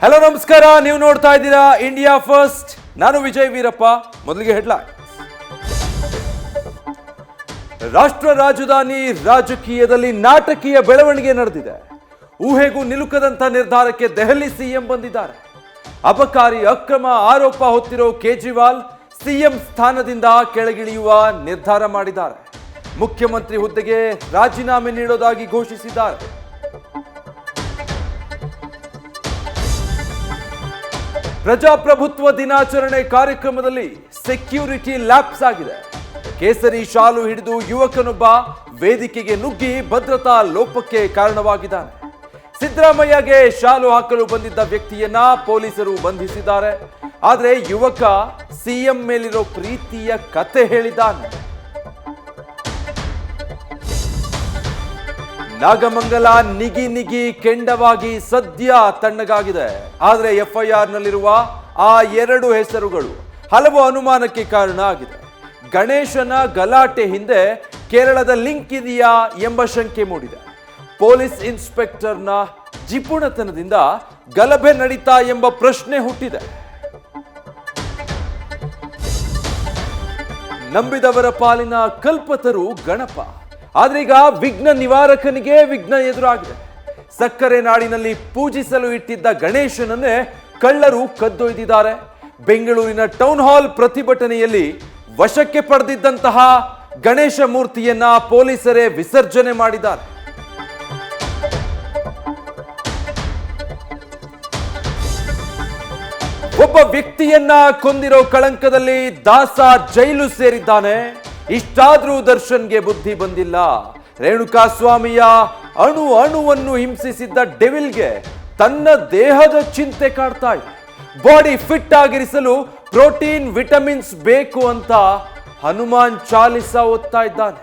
Hello ನಮಸ್ಕಾರ, ನೀವು ನೋಡ್ತಾ ಇದ್ದೀರಾ ಇಂಡಿಯಾ ಫಸ್ಟ್. ನಾನು ವಿಜಯ್ ವೀರಪ್ಪ. ಮೊದಲಿಗೆ ಹೆಡ್ಲೈನ್. ರಾಷ್ಟ್ರ ರಾಜಧಾನಿ ರಾಜಕೀಯದಲ್ಲಿ ನಾಟಕೀಯ ಬೆಳವಣಿಗೆ ನಡೆದಿದೆ. ಊಹೆಗೂ ನಿಲುಕದಂತ ನಿರ್ಧಾರಕ್ಕೆ ದೆಹಲಿ ಸಿಎಂ ಬಂದಿದ್ದಾರೆ. ಅಬಕಾರಿ ಅಕ್ರಮ ಆರೋಪ ಹೊತ್ತಿರೋ ಕೇಜ್ರಿವಾಲ್ ಸಿಎಂ ಸ್ಥಾನದಿಂದ ಕೆಳಗಿಳಿಯುವ ನಿರ್ಧಾರ ಮಾಡಿದ್ದಾರೆ. ಮುಖ್ಯಮಂತ್ರಿ ಹುದ್ದೆಗೆ ರಾಜೀನಾಮೆ ನೀಡೋದಾಗಿ ಘೋಷಿಸಿದ್ದಾರೆ. ಪ್ರಜಾಪ್ರಭುತ್ವ ದಿನಾಚರಣೆ ಕಾರ್ಯಕ್ರಮದಲ್ಲಿ ಸೆಕ್ಯೂರಿಟಿ ಲ್ಯಾಪ್ಸ್ ಆಗಿದೆ. ಕೇಸರಿ ಶಾಲು ಹಿಡಿದು ಯುವಕನೊಬ್ಬ ವೇದಿಕೆಗೆ ನುಗ್ಗಿ ಭದ್ರತಾ ಲೋಪಕ್ಕೆ ಕಾರಣವಾಗಿದ್ದಾನೆ. ಸಿದ್ದರಾಮಯ್ಯಗೆ ಶಾಲು ಹಾಕಲು ಬಂದಿದ್ದ ವ್ಯಕ್ತಿಯನ್ನ ಪೊಲೀಸರು ಬಂಧಿಸಿದ್ದಾರೆ. ಆದರೆ ಯುವಕ ಸಿಎಂ ಮೇಲಿರೋ ಪ್ರೀತಿಯ ಕತೆ ಹೇಳಿದ್ದಾನೆ. ನಾಗಮಂಗಲ ನಿಗಿ ನಿಗಿ ಕೆಂಡವಾಗಿ ಸದ್ಯ ತಣ್ಣಗಾಗಿದೆ. ಆದರೆ ಎಫ್ಐಆರ್ ನಲ್ಲಿರುವ ಆ ಎರಡು ಹೆಸರುಗಳು ಹಲವು ಅನುಮಾನಕ್ಕೆ ಕಾರಣ ಆಗಿದೆ. ಗಣೇಶನ ಗಲಾಟೆ ಹಿಂದೆ ಕೇರಳದ ಲಿಂಕ್ ಇದೆಯಾ ಎಂಬ ಶಂಕೆ ಮೂಡಿದೆ. ಪೊಲೀಸ್ ಇನ್ಸ್ಪೆಕ್ಟರ್ನ ಜಿಪುಣತನದಿಂದ ಗಲಭೆ ನಡೀತಾ ಎಂಬ ಪ್ರಶ್ನೆ ಹುಟ್ಟಿದೆ. ನಂಬಿದವರ ಪಾಲಿನ ಕಲ್ಪತರು ಗಣಪ. ಆದ್ರೀಗ ವಿಘ್ನ ನಿವಾರಕನಿಗೆ ವಿಘ್ನ ಎದುರಾಗಿದೆ. ಸಕ್ಕರೆ ನಾಡಿನಲ್ಲಿ ಪೂಜಿಸಲು ಇಟ್ಟಿದ್ದ ಗಣೇಶನನ್ನೇ ಕಳ್ಳರು ಕದ್ದೊಯ್ದಿದ್ದಾರೆ. ಬೆಂಗಳೂರಿನ ಟೌನ್ ಹಾಲ್ ಪ್ರತಿಭಟನೆಯಲ್ಲಿ ವಶಕ್ಕೆ ಪಡೆದಿದ್ದಂತಹ ಗಣೇಶ ಮೂರ್ತಿಯನ್ನ ಪೊಲೀಸರೇ ವಿಸರ್ಜನೆ ಮಾಡಿದ್ದಾರೆ. ಒಬ್ಬ ವ್ಯಕ್ತಿಯನ್ನ ಕೊಂದಿರೋ ಕಳಂಕದಲ್ಲಿ ದಾಸ ಜೈಲು ಸೇರಿದ್ದಾನೆ. ಇಷ್ಟಾದ್ರೂ ದರ್ಶನ್ಗೆ ಬುದ್ಧಿ ಬಂದಿಲ್ಲ. ರೇಣುಕಾ ಸ್ವಾಮಿಯ ಅಣು ಅಣುವನ್ನು ಹಿಂಸಿಸಿದ್ದ ಡೆವಿಲ್ಗೆ ತನ್ನ ದೇಹದ ಚಿಂತೆ ಕಾಡ್ತಾ ಇದೆ. ಬಾಡಿ ಫಿಟ್ ಆಗಿರಿಸಲು ಪ್ರೋಟೀನ್ ವಿಟಮಿನ್ಸ್ ಬೇಕು ಅಂತ ಹನುಮಾನ್ ಚಾಲಿಸ ಓದ್ತಾ ಇದ್ದಾನೆ.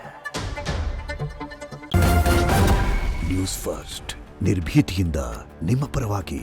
ನ್ಯೂಸ್ ಫಸ್ಟ್ ನಿರ್ಭೀತಿಯಿಂದ ನಿಮ್ಮ ಪರವಾಗಿ.